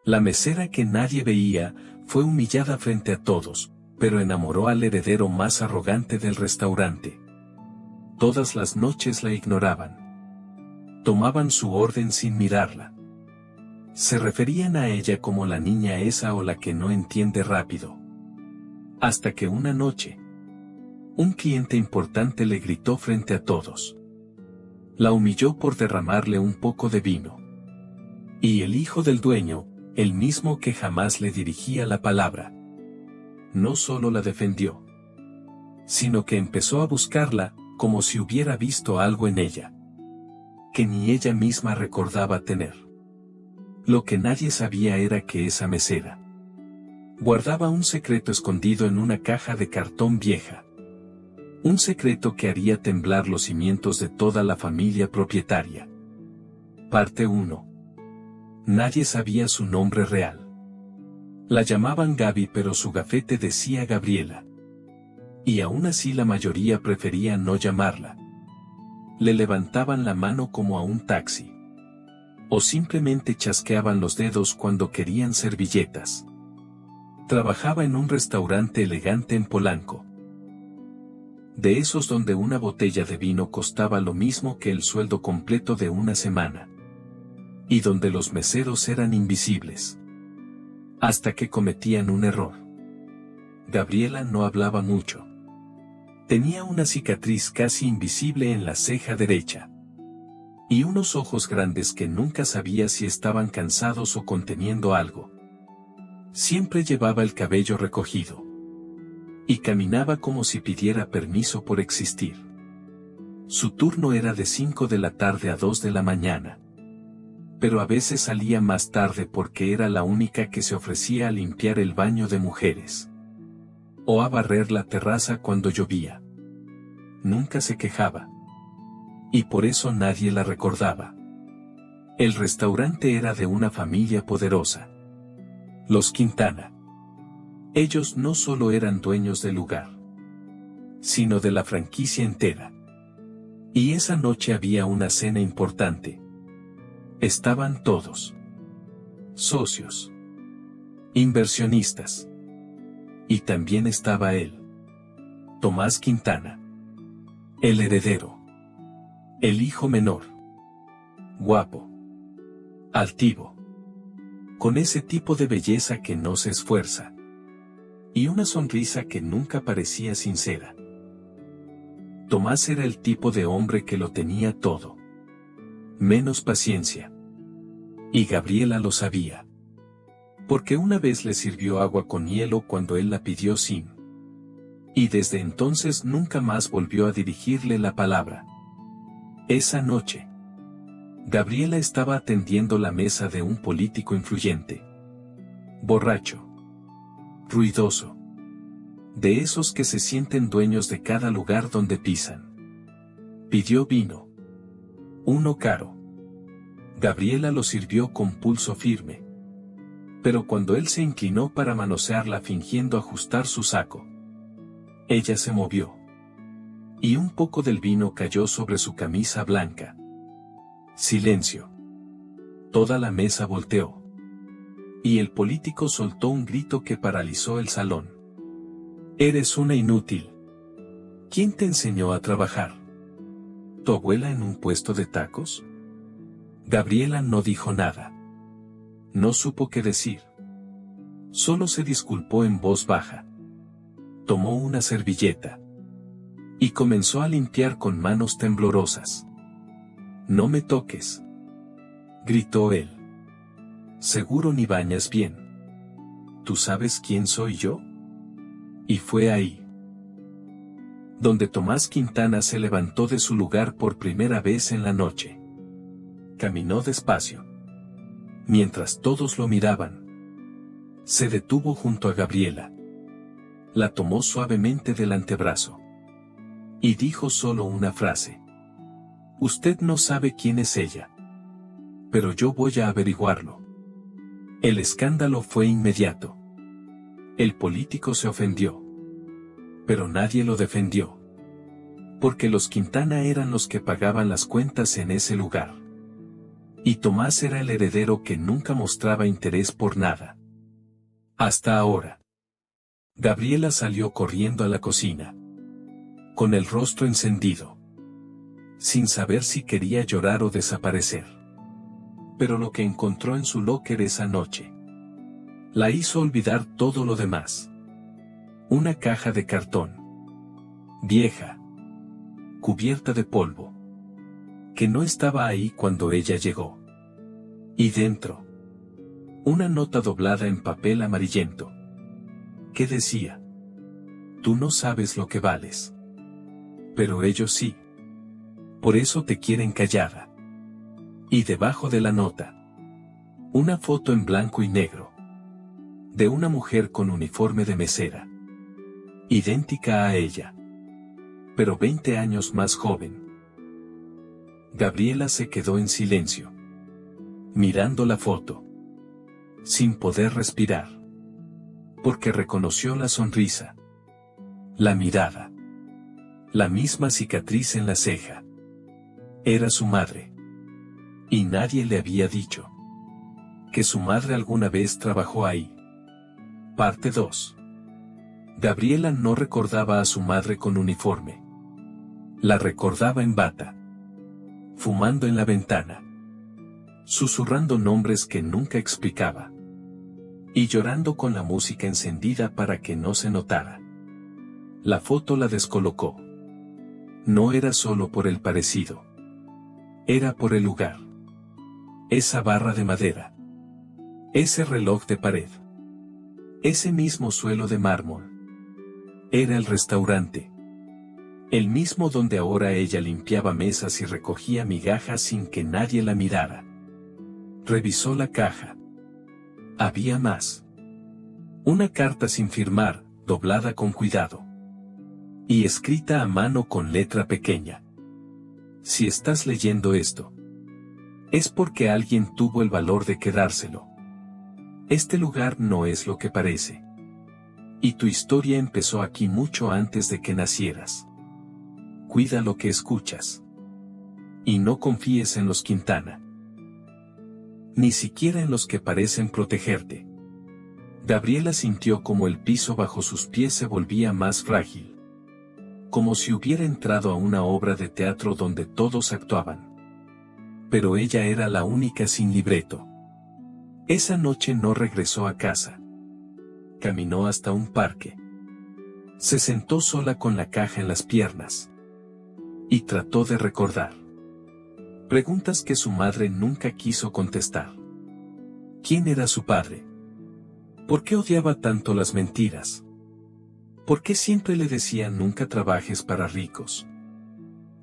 La mesera que nadie veía, fue humillada frente a todos, pero enamoró al heredero más arrogante del restaurante. Todas las noches la ignoraban. Tomaban su orden sin mirarla. Se referían a ella como la niña esa o la que no entiende rápido. Hasta que una noche, un cliente importante le gritó frente a todos. La humilló por derramarle un poco de vino. Y el hijo del dueño, el mismo que jamás le dirigía la palabra, no solo la defendió, sino que empezó a buscarla, como si hubiera visto algo en ella, que ni ella misma recordaba tener. Lo que nadie sabía era que esa mesera guardaba un secreto escondido en una caja de cartón vieja. Un secreto que haría temblar los cimientos de toda la familia propietaria. Parte 1. Nadie sabía su nombre real. La llamaban Gaby, pero su gafete decía Gabriela. Y aún así la mayoría prefería no llamarla. Le levantaban la mano como a un taxi. O simplemente chasqueaban los dedos cuando querían servilletas. Trabajaba en un restaurante elegante en Polanco. De esos donde una botella de vino costaba lo mismo que el sueldo completo de una semana. Y donde los meseros eran invisibles. Hasta que cometían un error. Gabriela no hablaba mucho. Tenía una cicatriz casi invisible en la ceja derecha. Y unos ojos grandes que nunca sabía si estaban cansados o conteniendo algo. Siempre llevaba el cabello recogido. Y caminaba como si pidiera permiso por existir. Su turno era de 5 de la tarde a 2 de la mañana. Pero a veces salía más tarde porque era la única que se ofrecía a limpiar el baño de mujeres. O a barrer la terraza cuando llovía. Nunca se quejaba. Y por eso nadie la recordaba. El restaurante era de una familia poderosa. Los Quintana. Ellos no solo eran dueños del lugar, sino de la franquicia entera. Y esa noche había una cena importante. Estaban todos. Socios. Inversionistas. Y también estaba él. Tomás Quintana. El heredero. El hijo menor. Guapo. Altivo. Con ese tipo de belleza que no se esfuerza. Y una sonrisa que nunca parecía sincera. Tomás era el tipo de hombre que lo tenía todo. Menos paciencia. Y Gabriela lo sabía. Porque una vez le sirvió agua con hielo cuando él la pidió sin. Y desde entonces nunca más volvió a dirigirle la palabra. Esa noche, Gabriela estaba atendiendo la mesa de un político influyente. Borracho. Ruidoso. De esos que se sienten dueños de cada lugar donde pisan. Pidió vino. Uno caro. Gabriela lo sirvió con pulso firme. Pero cuando él se inclinó para manosearla fingiendo ajustar su saco, ella se movió. Y un poco del vino cayó sobre su camisa blanca. Silencio. Toda la mesa volteó. Y el político soltó un grito que paralizó el salón. Eres una inútil. ¿Quién te enseñó a trabajar? ¿Tu abuela en un puesto de tacos? Gabriela no dijo nada. No supo qué decir. Solo se disculpó en voz baja. Tomó una servilleta. Y comenzó a limpiar con manos temblorosas. No me toques. Gritó él. Seguro ni bañas bien. ¿Tú sabes quién soy yo? Y fue ahí donde Tomás Quintana se levantó de su lugar por primera vez en la noche. Caminó despacio. Mientras todos lo miraban. Se detuvo junto a Gabriela. La tomó suavemente del antebrazo. Y dijo solo una frase. Usted no sabe quién es ella. Pero yo voy a averiguarlo. El escándalo fue inmediato. El político se ofendió. Pero nadie lo defendió. Porque los Quintana eran los que pagaban las cuentas en ese lugar. Y Tomás era el heredero que nunca mostraba interés por nada. Hasta ahora. Gabriela salió corriendo a la cocina. Con el rostro encendido. Sin saber si quería llorar o desaparecer. Pero lo que encontró en su locker esa noche la hizo olvidar todo lo demás. Una caja de cartón. Vieja. Cubierta de polvo. Que no estaba ahí cuando ella llegó. Y dentro. Una nota doblada en papel amarillento. Que decía: tú no sabes lo que vales. Pero ellos sí. Por eso te quieren callada. Y debajo de la nota. Una foto en blanco y negro. De una mujer con uniforme de mesera. Idéntica a ella. Pero 20 años más joven. Gabriela se quedó en silencio. Mirando la foto. Sin poder respirar. Porque reconoció la sonrisa. La mirada. La misma cicatriz en la ceja. Era su madre. Y nadie le había dicho que su madre alguna vez trabajó ahí. Parte 2. Gabriela no recordaba a su madre con uniforme. La recordaba en bata. Fumando en la ventana. Susurrando nombres que nunca explicaba. Y llorando con la música encendida para que no se notara. La foto la descolocó. No era solo por el parecido. Era por el lugar. Esa barra de madera. Ese reloj de pared. Ese mismo suelo de mármol. Era el restaurante. El mismo donde ahora ella limpiaba mesas y recogía migajas sin que nadie la mirara. Revisó la caja. Había más. Una carta sin firmar, doblada con cuidado. Y escrita a mano con letra pequeña. Si estás leyendo esto, es porque alguien tuvo el valor de quedárselo. Este lugar no es lo que parece. Y tu historia empezó aquí mucho antes de que nacieras. Cuida lo que escuchas. Y no confíes en los Quintana. Ni siquiera en los que parecen protegerte. Gabriela sintió como el piso bajo sus pies se volvía más frágil. Como si hubiera entrado a una obra de teatro donde todos actuaban. Pero ella era la única sin libreto. Esa noche no regresó a casa. Caminó hasta un parque. Se sentó sola con la caja en las piernas. Y trató de recordar. Preguntas que su madre nunca quiso contestar. ¿Quién era su padre? ¿Por qué odiaba tanto las mentiras? ¿Por qué siempre le decían nunca trabajes para ricos?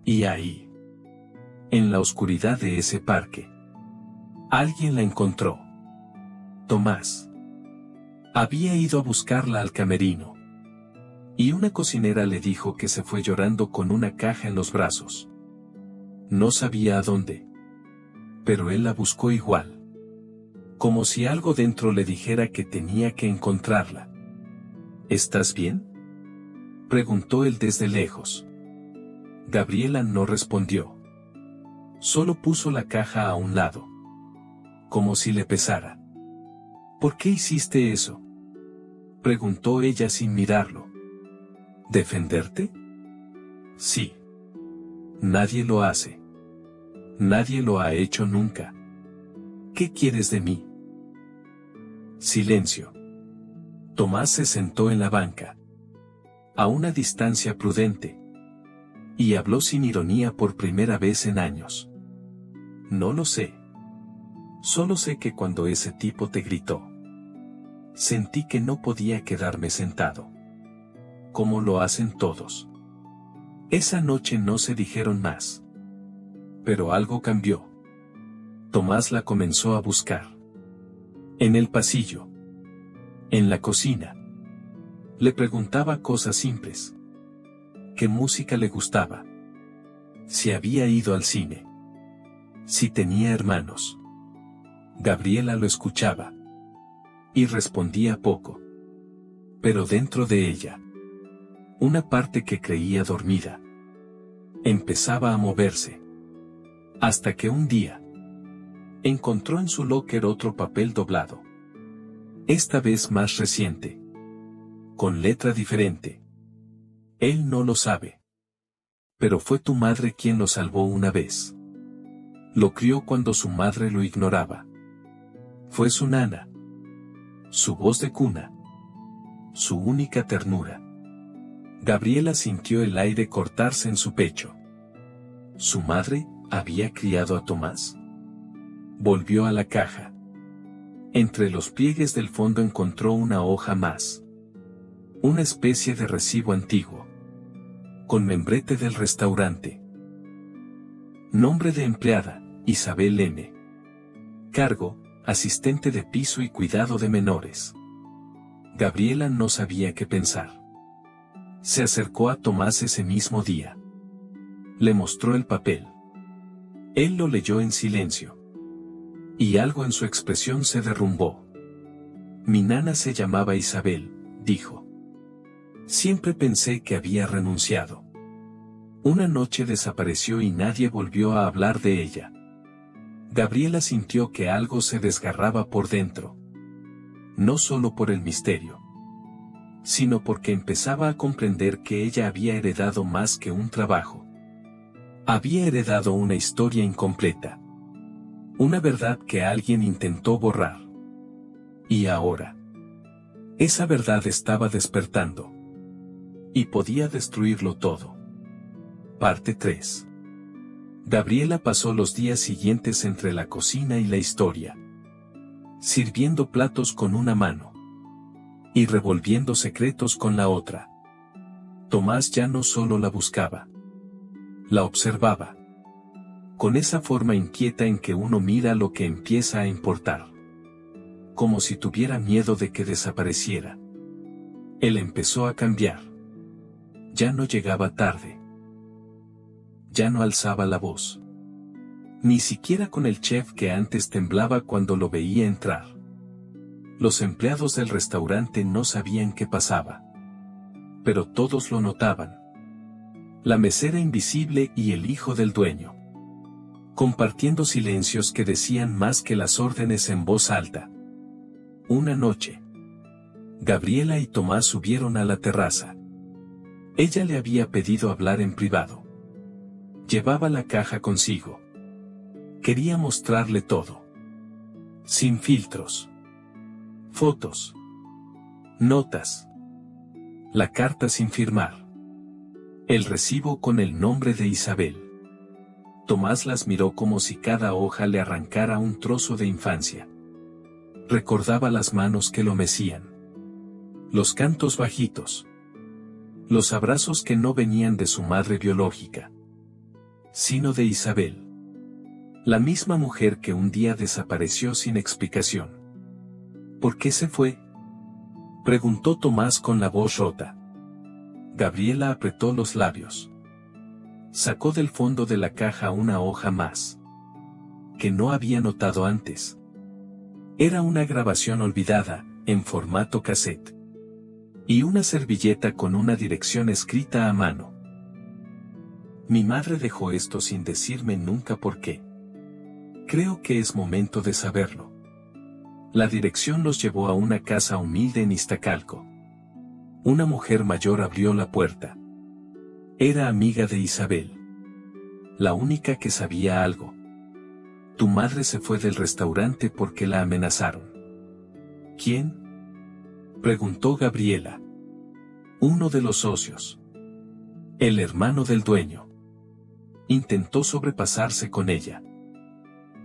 Y ahí, en la oscuridad de ese parque, alguien la encontró. Tomás. Había ido a buscarla al camerino. Y una cocinera le dijo que se fue llorando con una caja en los brazos. No sabía a dónde. Pero él la buscó igual. Como si algo dentro le dijera que tenía que encontrarla. ¿Estás bien?, preguntó él desde lejos. Gabriela no respondió. Solo puso la caja a un lado. Como si le pesara. ¿Por qué hiciste eso?, preguntó ella sin mirarlo. ¿Defenderte? Sí. Nadie lo hace. Nadie lo ha hecho nunca. ¿Qué quieres de mí? Silencio. Tomás se sentó en la banca. A una distancia prudente. Y habló sin ironía por primera vez en años. No lo sé. Solo sé que cuando ese tipo te gritó, sentí que no podía quedarme sentado. Como lo hacen todos. Esa noche no se dijeron más. Pero algo cambió. Tomás la comenzó a buscar. En el pasillo. En la cocina. Le preguntaba cosas simples. ¿Qué música le gustaba? Si había ido al cine. Si tenía hermanos. Gabriela lo escuchaba. Y respondía poco. Pero dentro de ella, una parte que creía dormida, empezaba a moverse. Hasta que un día, Encontró en su locker otro papel doblado. Esta vez más reciente. Con letra diferente. Él no lo sabe. Pero fue tu madre quien lo salvó una vez. Lo crió cuando su madre lo ignoraba. Fue su nana. Su voz de cuna. Su única ternura. Gabriela sintió el aire cortarse en su pecho. ¿Su madre había criado a Tomás? Volvió a la caja. Entre los pliegues del fondo encontró una hoja más. Una especie de recibo antiguo. Con membrete del restaurante. Nombre de empleada, Isabel N. Cargo, asistente de piso y cuidado de menores. Gabriela no sabía qué pensar. Se acercó a Tomás ese mismo día. Le mostró el papel. Él lo leyó en silencio. Y algo en su expresión se derrumbó. Mi nana se llamaba Isabel, dijo. Siempre pensé que había renunciado. Una noche desapareció y nadie volvió a hablar de ella. Gabriela sintió que algo se desgarraba por dentro. No solo por el misterio, sino porque empezaba a comprender que ella había heredado más que un trabajo. Había heredado una historia incompleta. Una verdad que alguien intentó borrar. Y ahora, esa verdad estaba despertando. Y podía destruirlo todo. Parte 3. Gabriela pasó los días siguientes entre la cocina y la historia. Sirviendo platos con una mano. Y revolviendo secretos con la otra. Tomás ya no solo la buscaba. La observaba. Con esa forma inquieta en que uno mira lo que empieza a importar. Como si tuviera miedo de que desapareciera. Él empezó a cambiar. Ya no llegaba tarde. Ya no alzaba la voz. Ni siquiera con el chef que antes temblaba cuando lo veía entrar. Los empleados del restaurante no sabían qué pasaba. Pero todos lo notaban. La mesera invisible y el hijo del dueño. Compartiendo silencios que decían más que las órdenes en voz alta. Una noche. Gabriela y Tomás subieron a la terraza. Ella le había pedido hablar en privado. Llevaba la caja consigo. Quería mostrarle todo. Sin filtros. Fotos. Notas. La carta sin firmar. El recibo con el nombre de Isabel. Tomás las miró como si cada hoja le arrancara un trozo de infancia. Recordaba las manos que lo mecían. Los cantos bajitos. Los abrazos que no venían de su madre biológica, sino de Isabel. La misma mujer que un día desapareció sin explicación. ¿Por qué se fue?, preguntó Tomás con la voz rota. Gabriela apretó los labios. Sacó del fondo de la caja una hoja más. Que no había notado antes. Era una grabación olvidada, en formato cassette. Y una servilleta con una dirección escrita a mano. Mi madre dejó esto sin decirme nunca por qué. Creo que es momento de saberlo. La dirección los llevó a una casa humilde en Iztacalco. Una mujer mayor abrió la puerta. Era amiga de Isabel. La única que sabía algo. Tu madre se fue del restaurante porque la amenazaron. ¿Quién?, preguntó Gabriela. Uno de los socios. El hermano del dueño. Intentó sobrepasarse con ella.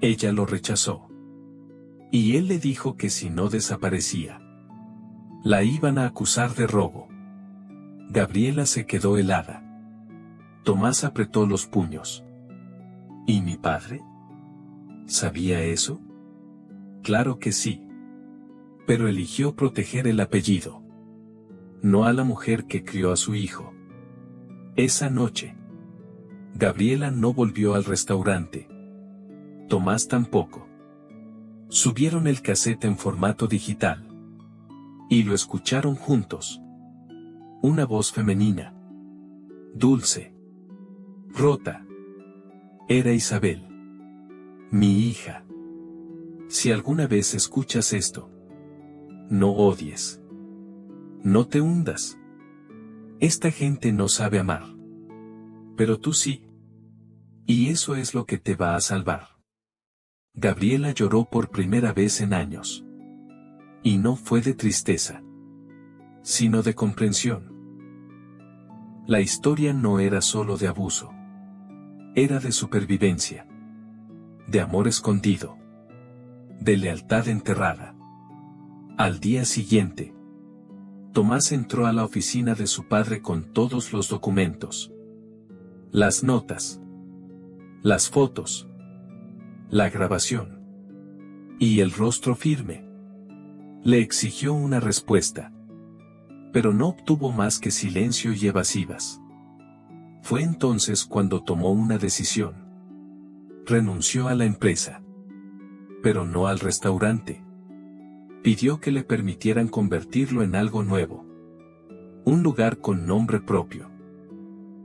Ella lo rechazó. Y él le dijo que si no desaparecía, la iban a acusar de robo. Gabriela se quedó helada. Tomás apretó los puños. ¿Y mi padre? ¿Sabía eso? Claro que sí. Pero eligió proteger el apellido. No a la mujer que crió a su hijo. Esa noche, Gabriela no volvió al restaurante. Tomás tampoco. Subieron el cassette en formato digital. Y lo escucharon juntos. Una voz femenina. Dulce. Rota. Era Isabel. Mi hija. Si alguna vez escuchas esto, no odies. No te hundas. Esta gente no sabe amar. Pero tú sí. Y eso es lo que te va a salvar. Gabriela lloró por primera vez en años. Y no fue de tristeza, sino de comprensión. La historia no era solo de abuso. Era de supervivencia. De amor escondido. De lealtad enterrada. Al día siguiente, Tomás entró a la oficina de su padre con todos los documentos. Las notas. Las fotos. La grabación. Y el rostro firme. Le exigió una respuesta. Pero no obtuvo más que silencio y evasivas. Fue entonces cuando tomó una decisión. Renunció a la empresa. Pero no al restaurante. Pidió que le permitieran convertirlo en algo nuevo. Un lugar con nombre propio.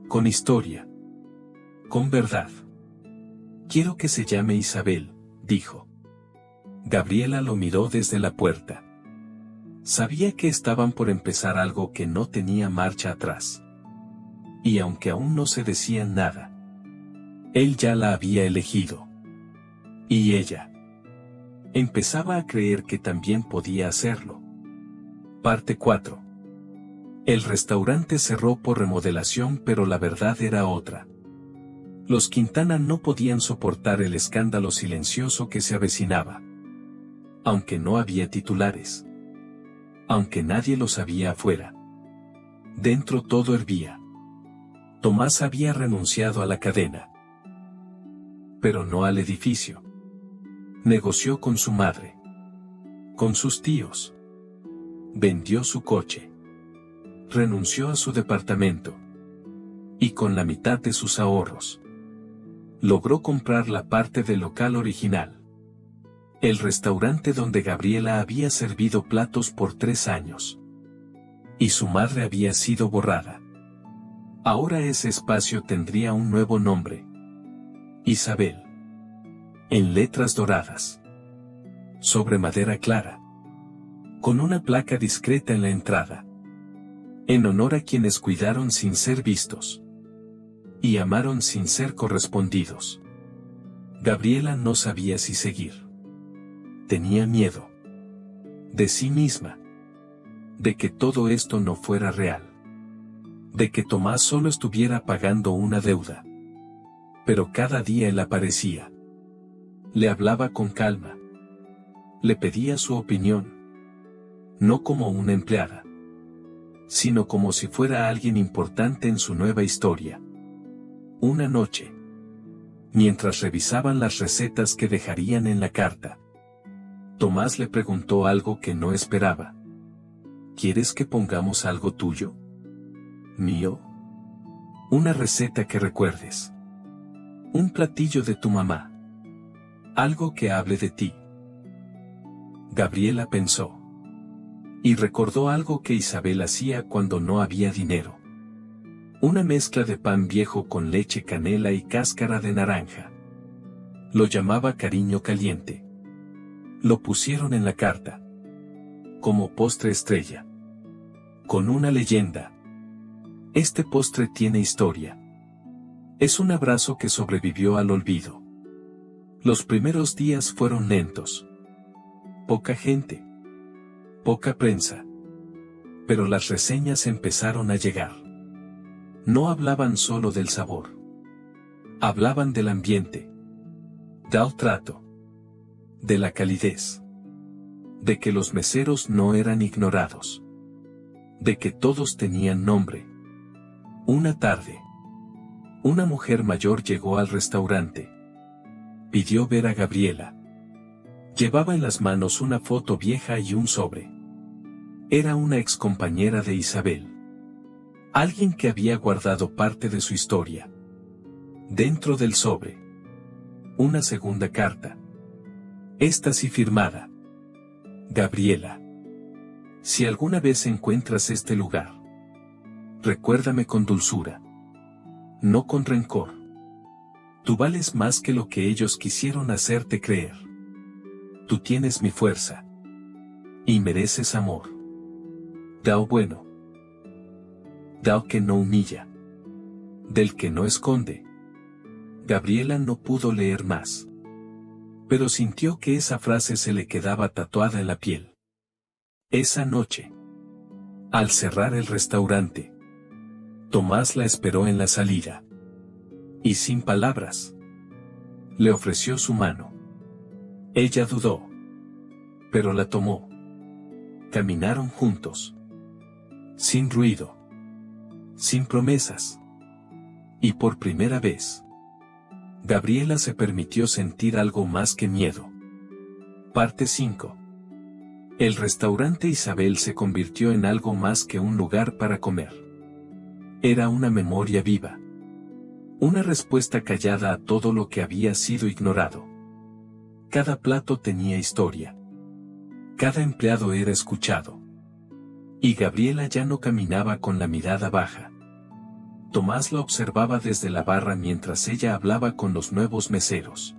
Con historia. Con verdad. Quiero que se llame Isabel, dijo. Gabriela lo miró desde la puerta. Sabía que estaban por empezar algo que no tenía marcha atrás. Y aunque aún no se decían nada, él ya la había elegido. Y ella empezaba a creer que también podía hacerlo. Parte 4. El restaurante cerró por remodelación, pero la verdad era otra. Los Quintana no podían soportar el escándalo silencioso que se avecinaba. Aunque no había titulares. Aunque nadie lo sabía afuera. Dentro todo hervía. Tomás había renunciado a la cadena. Pero no al edificio. Negoció con su madre. Con sus tíos. Vendió su coche. Renunció a su departamento. Y con la mitad de sus ahorros, logró comprar la parte del local original. El restaurante donde Gabriela había servido platos por 3 años. Y su madre había sido borrada. Ahora ese espacio tendría un nuevo nombre. Isabel. En letras doradas. Sobre madera clara. Con una placa discreta en la entrada. En honor a quienes cuidaron sin ser vistos. Y amaron sin ser correspondidos. Gabriela no sabía si seguir. Tenía miedo. De sí misma. De que todo esto no fuera real. De que Tomás solo estuviera pagando una deuda. Pero cada día él aparecía. Le hablaba con calma. Le pedía su opinión. No como una empleada, sino como si fuera alguien importante en su nueva historia. Una noche, mientras revisaban las recetas que dejarían en la carta, Tomás le preguntó algo que no esperaba. ¿Quieres que pongamos algo tuyo? ¿Mío? Una receta que recuerdes. Un platillo de tu mamá. Algo que hable de ti. Gabriela pensó. Y recordó algo que Isabel hacía cuando no había dinero. Una mezcla de pan viejo con leche, canela y cáscara de naranja. Lo llamaba cariño caliente. Lo pusieron en la carta. Como postre estrella. Con una leyenda. Este postre tiene historia. Es un abrazo que sobrevivió al olvido. Los primeros días fueron lentos. Poca gente. Poca prensa. Pero las reseñas empezaron a llegar. No hablaban solo del sabor. Hablaban del ambiente. Del trato. De la calidez. De que los meseros no eran ignorados. De que todos tenían nombre. Una tarde, una mujer mayor llegó al restaurante. Pidió ver a Gabriela. Llevaba en las manos una foto vieja y un sobre. Era una excompañera de Isabel. Alguien que había guardado parte de su historia. Dentro del sobre. Una segunda carta. Esta sí firmada. Gabriela. Si alguna vez encuentras este lugar, recuérdame con dulzura. No con rencor. Tú vales más que lo que ellos quisieron hacerte creer. Tú tienes mi fuerza. Y mereces amor. Dao bueno. Dao que no humilla. Del que no esconde. Gabriela no pudo leer más. Pero sintió que esa frase se le quedaba tatuada en la piel. Esa noche, al cerrar el restaurante, Tomás la esperó en la salida. Y sin palabras, le ofreció su mano. Ella dudó, pero la tomó. Caminaron juntos. Sin ruido. Sin promesas. Y por primera vez, Gabriela se permitió sentir algo más que miedo. Parte 5. El restaurante Isabel se convirtió en algo más que un lugar para comer. Era una memoria viva. Una respuesta callada a todo lo que había sido ignorado. Cada plato tenía historia. Cada empleado era escuchado. Y Gabriela ya no caminaba con la mirada baja. Tomás la observaba desde la barra mientras ella hablaba con los nuevos meseros.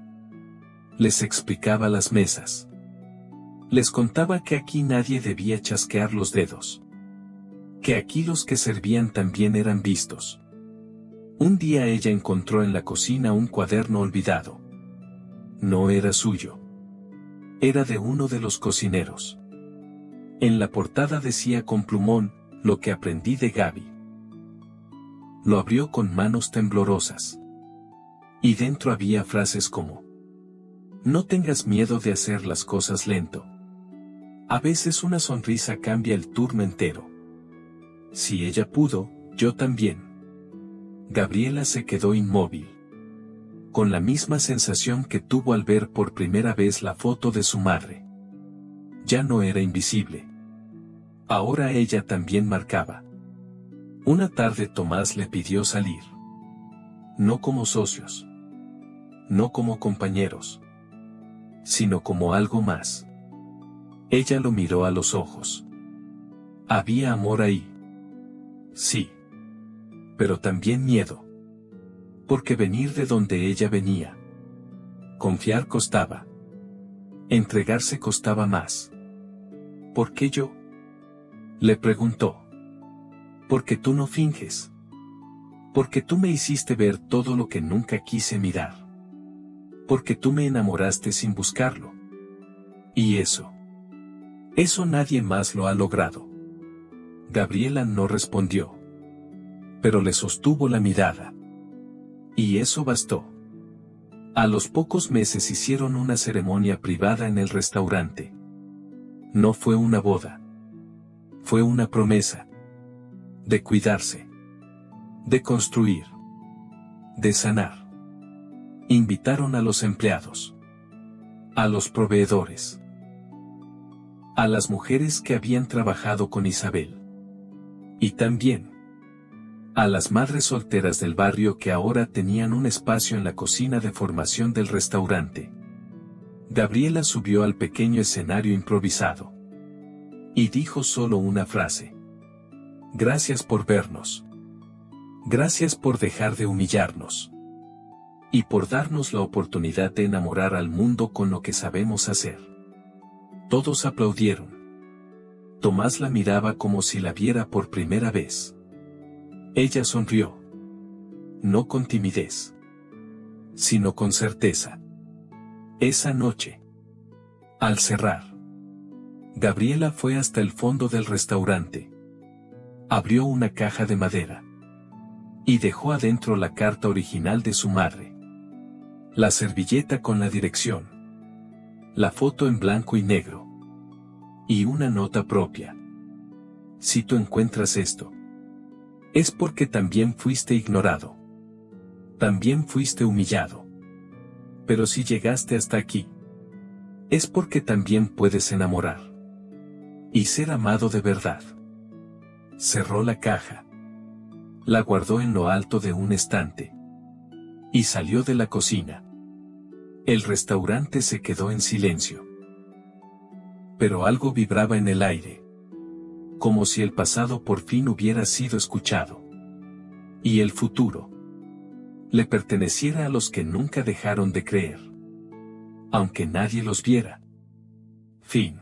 Les explicaba las mesas. Les contaba que aquí nadie debía chasquear los dedos. Que aquí los que servían también eran vistos. Un día ella encontró en la cocina un cuaderno olvidado. No era suyo. Era de uno de los cocineros. En la portada decía con plumón, lo que aprendí de Gaby. Lo abrió con manos temblorosas. Y dentro había frases como: no tengas miedo de hacer las cosas lento. A veces una sonrisa cambia el turno entero. Si ella pudo, yo también. Gabriela se quedó inmóvil. Con la misma sensación que tuvo al ver por primera vez la foto de su madre. Ya no era invisible. Ahora ella también marcaba. Una tarde Tomás le pidió salir. No como socios. No como compañeros. Sino como algo más. Ella lo miró a los ojos. Había amor ahí. Sí. Pero también miedo. Porque venir de donde ella venía. Confiar costaba. Entregarse costaba más. ¿Por qué yo? Le preguntó. Porque tú no finges. Porque tú me hiciste ver todo lo que nunca quise mirar. Porque tú me enamoraste sin buscarlo. Y eso nadie más lo ha logrado. Gabriela no respondió. Pero le sostuvo la mirada. Y eso bastó. A los pocos meses hicieron una ceremonia privada en el restaurante. No fue una boda. Fue una promesa. De cuidarse. De construir. De sanar. Invitaron a los empleados. A los proveedores. A las mujeres que habían trabajado con Isabel. Y también a las madres solteras del barrio que ahora tenían un espacio en la cocina de formación del restaurante. Gabriela subió al pequeño escenario improvisado. Y dijo solo una frase. Gracias por vernos. Gracias por dejar de humillarnos. Y por darnos la oportunidad de enamorar al mundo con lo que sabemos hacer. Todos aplaudieron. Tomás la miraba como si la viera por primera vez. Ella sonrió. No con timidez. Sino con certeza. Esa noche. Al cerrar. Gabriela fue hasta el fondo del restaurante. Abrió una caja de madera. Y dejó adentro la carta original de su madre. La servilleta con la dirección. La foto en blanco y negro. Y una nota propia. Si tú encuentras esto, es porque también fuiste ignorado. También fuiste humillado. Pero si llegaste hasta aquí, es porque también puedes enamorar. Y ser amado de verdad. Cerró la caja. La guardó en lo alto de un estante. Y salió de la cocina. El restaurante se quedó en silencio. Pero algo vibraba en el aire. Como si el pasado por fin hubiera sido escuchado. Y el futuro le perteneciera a los que nunca dejaron de creer. Aunque nadie los viera. Fin.